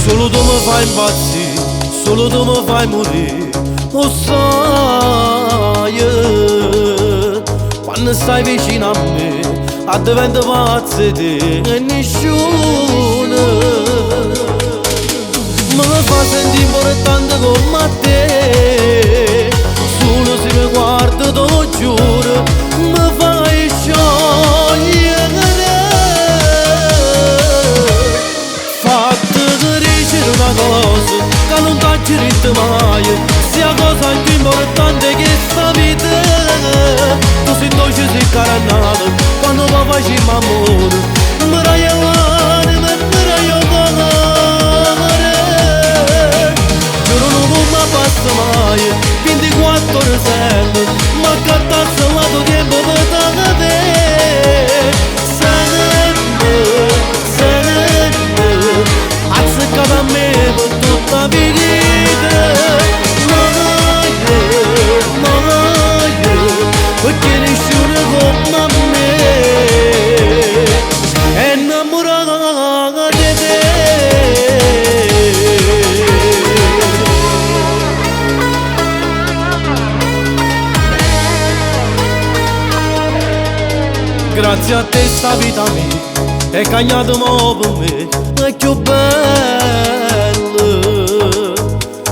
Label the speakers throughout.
Speaker 1: Solo tu mi fai impazzire, solo tu mi fai morire. Lo sai, quando stai vicino a me, divento pazzo di te e nessuno mi fa sentire importante come te. Solo se mi guardo, te lo giuro, mi fai sciogliere. Fatto crescere una cosa che non t'ha scritto mai, sia cosa più importante che sta vita. Tu sei dolce, sei carannato, quando va facciamo amore, mi raiavare, mi raiavare. Giuro non mi passa mai, 24 ore sempre, ma cattazzo il lato tempo per te. Sempre, azzeccata a me per tutta la vita. Mai, perché nessuno come me è innamorata di te. Grazie a te sta vita mia è cagnata per me, è più bella.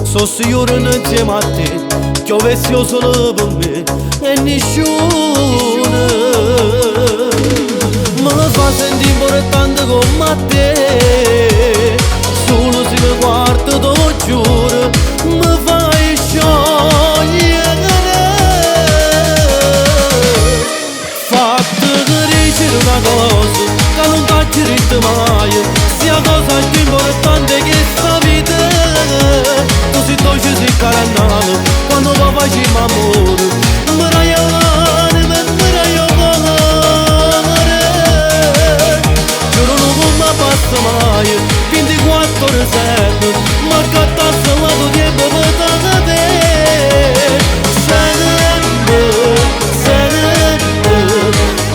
Speaker 1: So sicuro insieme a te, che avessi solo per me e nessuno mi fa sentire importante come te. Solo se mi guardo, te lo giuro, mi fai sciogliere. Fatto crescere una cosa che non t'ha scritto mai, sia cosa più importante che sta vita. Tu sei dolce, sei carannato, quando va facciamo amore, mi raiavare, mi raiavare. Giuro non mi passa mai, 24 ore sempre, ma cattazzo il lato tempo per te. Sempre,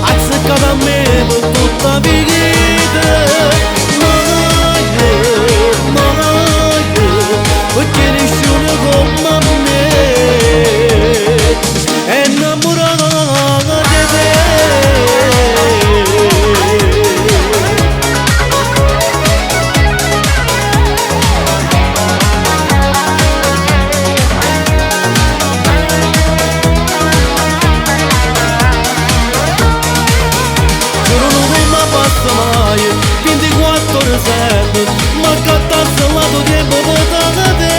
Speaker 1: azzeccata a me per tutta la vita. Mai, perché nessuno come me è innamorata di te. Giuro non mi passa mai, 24 ore sempre, ma cattazzo il lato tempo per te.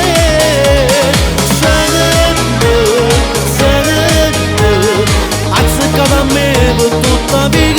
Speaker 1: Sempre, azzeccata a me per tutta la vita.